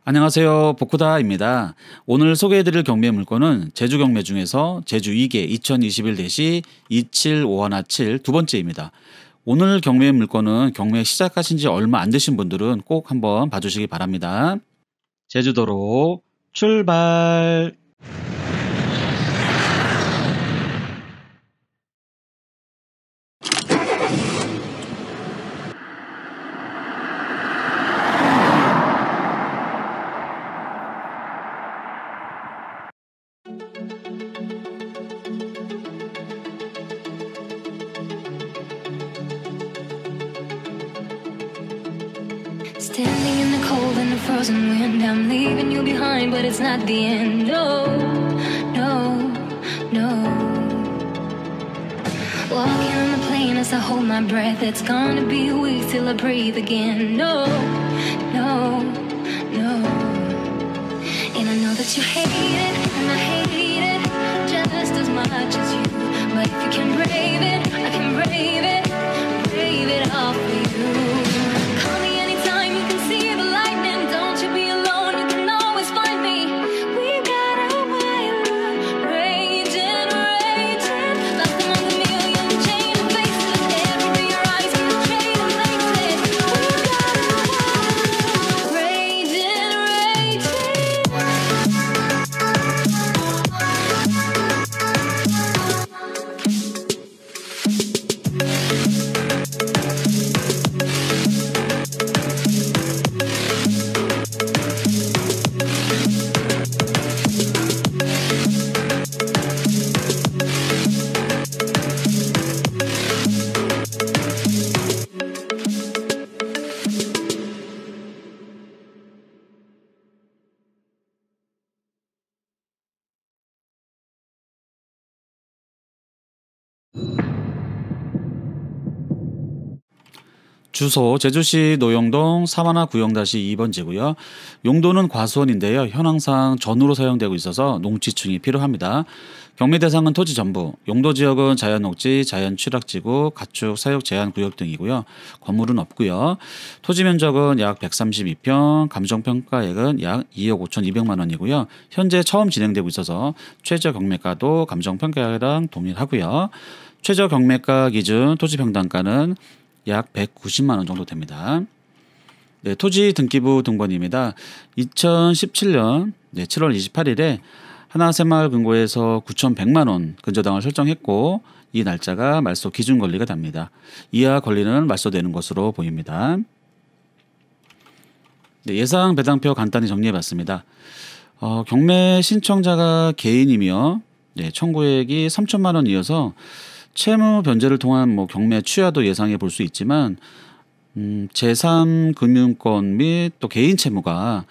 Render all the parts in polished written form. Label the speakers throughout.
Speaker 1: 안녕하세요. 복구다입니다. 오늘 소개해드릴 경매 물건은 제주 경매 중에서 제주 2개 2021-2751-7 두 번째입니다. 오늘 경매 물건은 경매 시작하신 지 얼마 안 되신 분들은 꼭 한번 봐주시기 바랍니다. 제주도로 출발!
Speaker 2: Standing in the cold and the frozen wind, I'm leaving you behind, but it's not the end. No, no, no. Walking on the plane as I hold my breath, it's gonna be a week till I breathe again. No, no, no. And I know that you hate it, and I hate it just as much as you. But if you can brave it, I can brave it all for you. Call me anytime you can see the lightning. Don't you be alone, you can always find me. We got a wild raging, raging, lost among a million chain of faces. Every your eyes can chain of faces. We got a wild raging,
Speaker 1: 주소 제주시 노영동 사만화 구영-2번지고요. 용도는 과수원인데요. 현황상 전으로 사용되고 있어서 농지층이 필요합니다. 경매 대상은 토지 전부, 용도 지역은 자연녹지, 자연취락지구, 가축 사육 제한 구역 등이고요. 건물은 없고요. 토지 면적은 약 132평, 감정평가액은 약 2억 5,200만 원이고요. 현재 처음 진행되고 있어서 최저 경매가도 감정평가액이랑 동일하고요. 최저 경매가 기준 토지 평당가는 약 190만 원 정도 됩니다. 네, 토지 등기부 등본입니다. 2017년 7월 28일에 하나새마을 금고에서 9,100만 원 근저당을 설정했고 이 날짜가 말소 기준 권리가 답니다. 이하 권리는 말소되는 것으로 보입니다. 네, 예상 배당표 간단히 정리해봤습니다. 경매 신청자가 개인이며 청구액이 3천만 원이어서 채무 변제를 통한 경매 취하도 예상해 볼 수 있지만 제3금융권 및 또 개인 채무가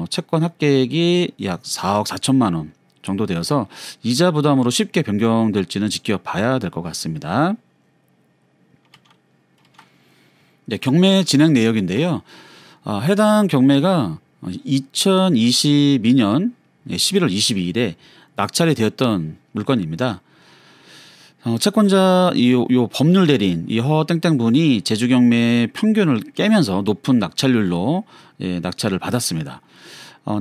Speaker 1: 채권 합계액이 약 4억 4천만 원 정도 되어서 이자 부담으로 쉽게 변경될지는 지켜봐야 될 것 같습니다. 네, 경매 진행 내역인데요. 해당 경매가 2022년 11월 22일에 낙찰이 되었던 물건입니다. 채권자 요 법률 대리인 이 허땡땡 분이 제주 경매 평균을 깨면서 높은 낙찰률로 낙찰을 받았습니다.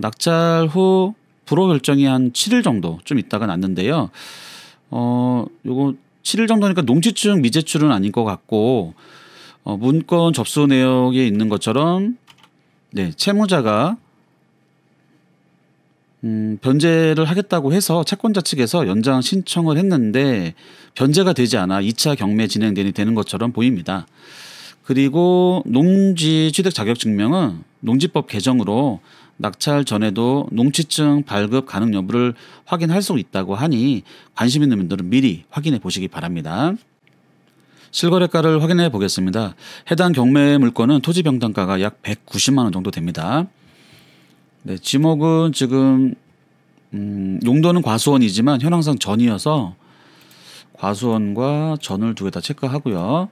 Speaker 1: 낙찰 후 불허 결정이 한 7일 정도 좀 있다가 났는데요. 요거 7일 정도니까 농지증 미제출은 아닌 것 같고 문건 접수 내역에 있는 것처럼 채무자가 변제를 하겠다고 해서 채권자 측에서 연장 신청을 했는데 변제가 되지 않아 2차 경매 진행되는 것처럼 보입니다. 그리고 농지 취득 자격 증명은 농지법 개정으로 낙찰 전에도 농지증 발급 가능 여부를 확인할 수 있다고 하니 관심 있는 분들은 미리 확인해 보시기 바랍니다. 실거래가를 확인해 보겠습니다. 해당 경매 물건은 토지 평당가가 약 190만 원 정도 됩니다. 네, 지목은 지금 용도는 과수원이지만 현황상 전이어서 과수원과 전을 두 개 다 체크하고요.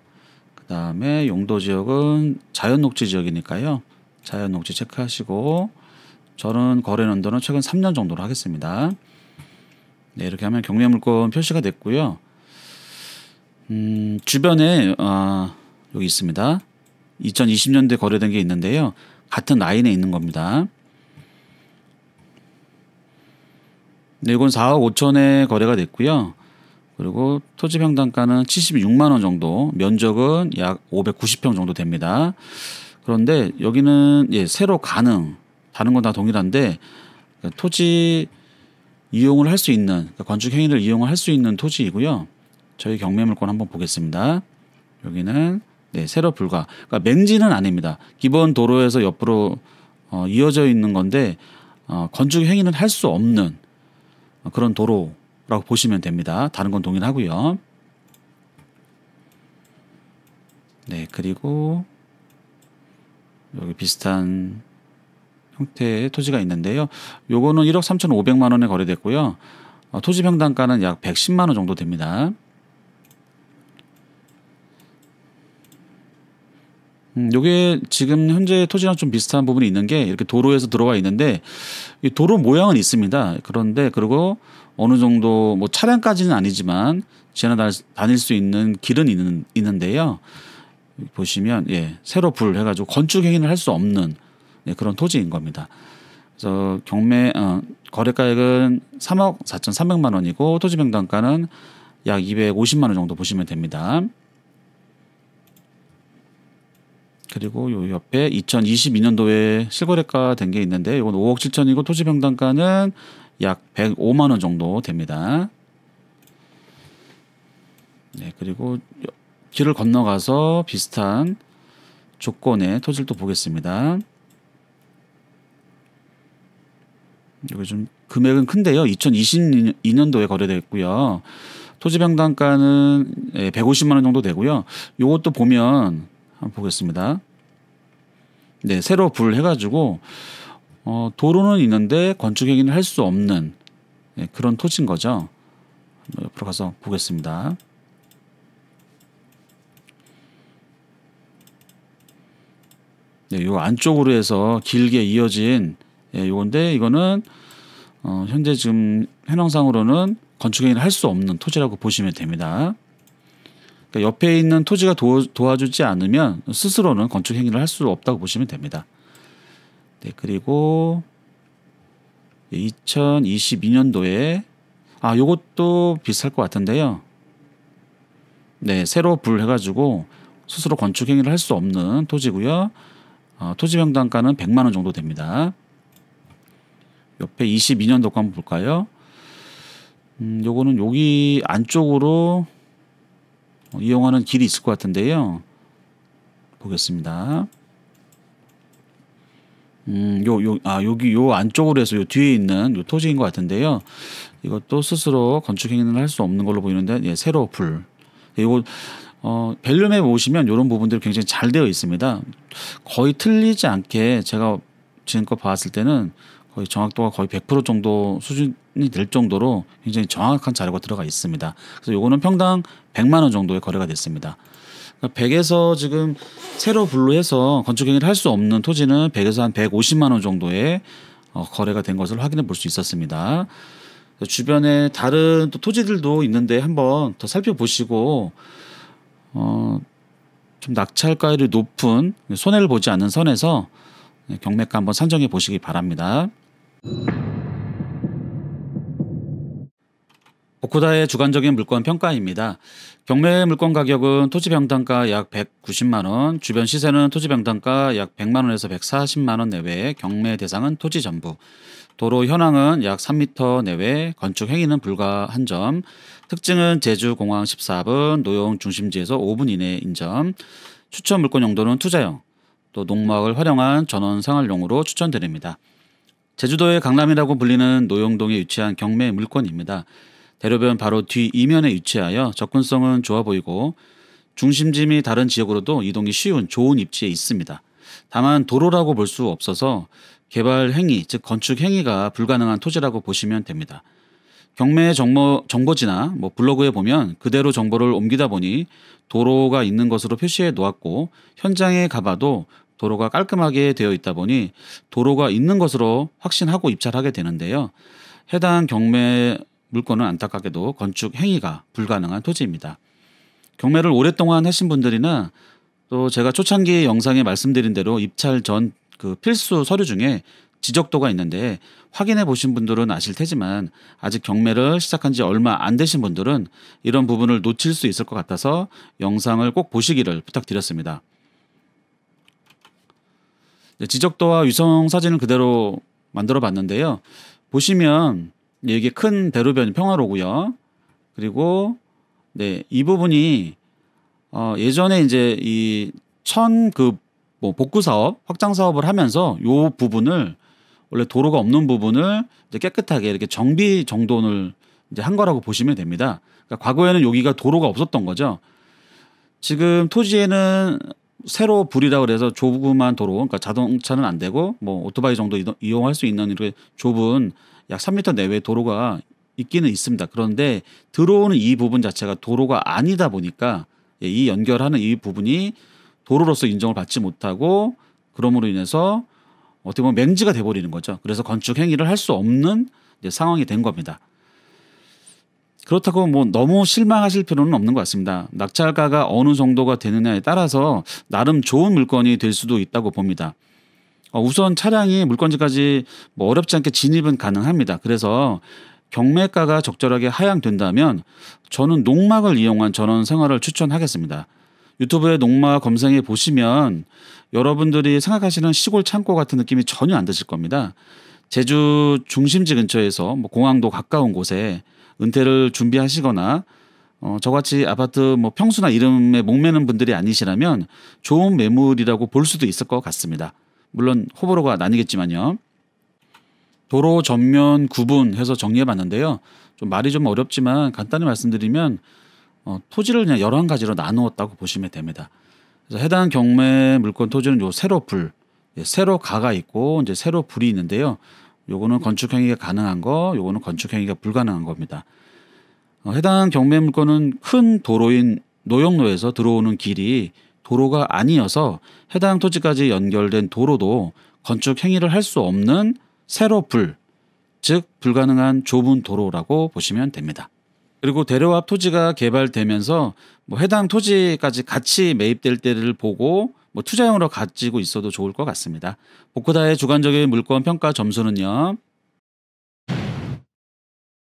Speaker 1: 그 다음에 용도 지역은 자연녹지 지역이니까요. 자연녹지 체크하시고 전은 거래 연도는 최근 3년 정도로 하겠습니다. 네, 이렇게 하면 경매 물건 표시가 됐고요. 주변에 여기 있습니다. 2020년도에 거래된 게 있는데요. 같은 라인에 있는 겁니다. 네, 이건 4억 5천에 거래가 됐고요. 그리고 토지 평당가는 76만 원 정도, 면적은 약 590평 정도 됩니다. 그런데 여기는 새로 가능, 다른 건 다 동일한데 토지 이용을 할 수 있는, 그러니까 건축 행위를 이용을 할 수 있는 토지이고요. 저희 경매물건 한번 보겠습니다. 여기는 세로 불가, 그러니까 맹지는 아닙니다. 기본 도로에서 옆으로 이어져 있는 건데 건축 행위는 할 수 없는 그런 도로라고 보시면 됩니다. 다른 건 동일하고요. 네, 그리고 여기 비슷한 형태의 토지가 있는데요. 요거는 1억 3,500만 원에 거래됐고요. 토지 평당가는 약 110만 원 정도 됩니다. 요게 지금 현재 토지랑 좀 비슷한 부분이 있는 게 이렇게 도로에서 들어와 있는데 이 도로 모양은 있습니다. 그런데 그리고 어느 정도 뭐 차량까지는 아니지만 지나다닐 수 있는 길은 있는데요. 보시면 세로 불 해가지고 건축 행위를 할 수 없는 그런 토지인 겁니다. 그래서 거래가액은 3억 4,300만 원이고 토지 평당가는 약 250만 원 정도 보시면 됩니다. 그리고 요 옆에 2022년도에 실거래가 된 게 있는데 이건 5억 7천이고 토지 평당가는 약 105만 원 정도 됩니다. 네, 그리고 길을 건너가서 비슷한 조건의 토지를 또 보겠습니다. 여기 좀 금액은 큰데요. 2022년도에 거래됐고요. 토지 평당가는 150만 원 정도 되고요. 요것도 보면 한번 보겠습니다. 네, 세로 불 해가지고 도로는 있는데 건축 행위를 할 수 없는 그런 토지인 거죠. 옆으로 가서 보겠습니다. 네, 요 안쪽으로 해서 길게 이어진 요건데 이거는 현재 지금 현황상으로는 건축 행위를 할 수 없는 토지라고 보시면 됩니다. 그러니까 옆에 있는 토지가 도와주지 않으면 스스로는 건축 행위를 할 수 없다고 보시면 됩니다. 네, 그리고 2022년도에 요것도 비쌀 것 같은데요. 네, 세로 불 해가지고 스스로 건축 행위를 할 수 없는 토지고요. 토지 평당가는 100만 원 정도 됩니다. 옆에 22년도 거 한번 볼까요? 요거는 여기 안쪽으로 이용하는 길이 있을 것 같은데요. 보겠습니다. 여기 요 안쪽으로 해서 요 뒤에 있는 요 토지인 것 같은데요. 이것도 스스로 건축 행위는 할 수 없는 걸로 보이는데 세로 불. 이거 밸류맵 오시면 이런 부분들이 굉장히 잘 되어 있습니다. 거의 틀리지 않게 제가 지금껏 봤을 때는 거의 정확도가 거의 100% 정도 수준이 될 정도로 굉장히 정확한 자료가 들어가 있습니다. 그래서 요거는 평당 100만 원 정도의 거래가 됐습니다. 그러니까 100에서 지금 세로 불로 해서 건축 행위를 할 수 없는 토지는 100에서 한 150만 원 정도의 거래가 된 것을 확인해 볼 수 있었습니다. 주변에 다른 또 토지들도 있는데 한번 더 살펴보시고 좀 낙찰가율이 높은 손해를 보지 않는 선에서 경매가 한번 산정해 보시기 바랍니다. 오코다의 주관적인 물건 평가입니다. 경매 물건 가격은 토지 평당가 약 190만 원, 주변 시세는 토지 평당가 약 100만 원에서 140만 원 내외, 경매 대상은 토지 전부, 도로 현황은 약 3m 내외, 건축 행위는 불가 1점, 특징은 제주공항 14분, 노용 중심지에서 5분 이내인 점, 추천 물건 용도는 투자용, 또 농막을 활용한 전원 생활용으로 추천드립니다. 제주도의 강남이라고 불리는 노용동에 위치한 경매 물건입니다. 대로변 바로 뒤 이면에 위치하여 접근성은 좋아 보이고 중심지 및 다른 지역으로도 이동이 쉬운 좋은 입지에 있습니다. 다만 도로라고 볼 수 없어서 개발 행위, 즉 건축 행위가 불가능한 토지라고 보시면 됩니다. 경매 정보지나 블로그에 보면 그대로 정보를 옮기다 보니 도로가 있는 것으로 표시해 놓았고 현장에 가봐도 도로가 깔끔하게 되어 있다 보니 도로가 있는 것으로 확신하고 입찰하게 되는데요. 해당 경매 물건은 안타깝게도 건축 행위가 불가능한 토지입니다. 경매를 오랫동안 하신 분들이나 또 제가 초창기 영상에 말씀드린 대로 입찰 전 그 필수 서류 중에 지적도가 있는데 확인해 보신 분들은 아실 테지만 아직 경매를 시작한 지 얼마 안 되신 분들은 이런 부분을 놓칠 수 있을 것 같아서 영상을 꼭 보시기를 부탁드렸습니다. 지적도와 위성 사진을 그대로 만들어 봤는데요. 보시면 이게 큰 대로변 평화로고요. 그리고 이 부분이 예전에 이제 이 복구 사업, 확장 사업을 하면서 요 부분을 원래 도로가 없는 부분을 이제 깨끗하게 이렇게 정비 정돈을 이제 한 거라고 보시면 됩니다. 그러니까 과거에는 여기가 도로가 없었던 거죠. 지금 토지에는 세로 불이라고 그래서 조그만 도로, 그러니까 자동차는 안 되고 뭐 오토바이 정도 이용할 수 있는 이렇게 좁은 약 3m 내외의 도로가 있기는 있습니다. 그런데 들어오는 이 부분 자체가 도로가 아니다 보니까 이 연결하는 이 부분이 도로로서 인정을 받지 못하고 그럼으로 인해서 어떻게 보면 맹지가 돼버리는 거죠. 그래서 건축 행위를 할 수 없는 이제 상황이 된 겁니다. 그렇다고 뭐 너무 실망하실 필요는 없는 것 같습니다. 낙찰가가 어느 정도가 되느냐에 따라서 나름 좋은 물건이 될 수도 있다고 봅니다. 우선 차량이 물건지까지 뭐 어렵지 않게 진입은 가능합니다. 그래서 경매가가 적절하게 하향된다면 저는 농막을 이용한 전원 생활을 추천하겠습니다. 유튜브에 농막 검색해 보시면 여러분들이 생각하시는 시골 창고 같은 느낌이 전혀 안 드실 겁니다. 제주 중심지 근처에서 뭐 공항도 가까운 곳에 은퇴를 준비하시거나 저같이 아파트 뭐 평수나 이름에 목매는 분들이 아니시라면 좋은 매물이라고 볼 수도 있을 것 같습니다. 물론 호불호가 나뉘겠지만요. 도로 전면 구분해서 정리해 봤는데요. 좀 말이 좀 어렵지만 간단히 말씀드리면 토지를 그냥 11가지로 나누었다고 보시면 됩니다. 그래서 해당 경매 물건 토지는 요 세로불, 세로가가 있고 이제 세로불이 있는데요. 요거는 건축 행위가 가능한 거, 요거는 건축 행위가 불가능한 겁니다. 해당 경매 물건은 큰 도로인 노영로에서 들어오는 길이 도로가 아니어서 해당 토지까지 연결된 도로도 건축 행위를 할 수 없는 세로불, 즉 불가능한 좁은 도로라고 보시면 됩니다. 그리고 대로 앞 토지가 개발되면서 뭐 해당 토지까지 같이 매입될 때를 보고 뭐 투자용으로 가지고 있어도 좋을 것 같습니다. 복코다의 주관적인 물건 평가 점수는요.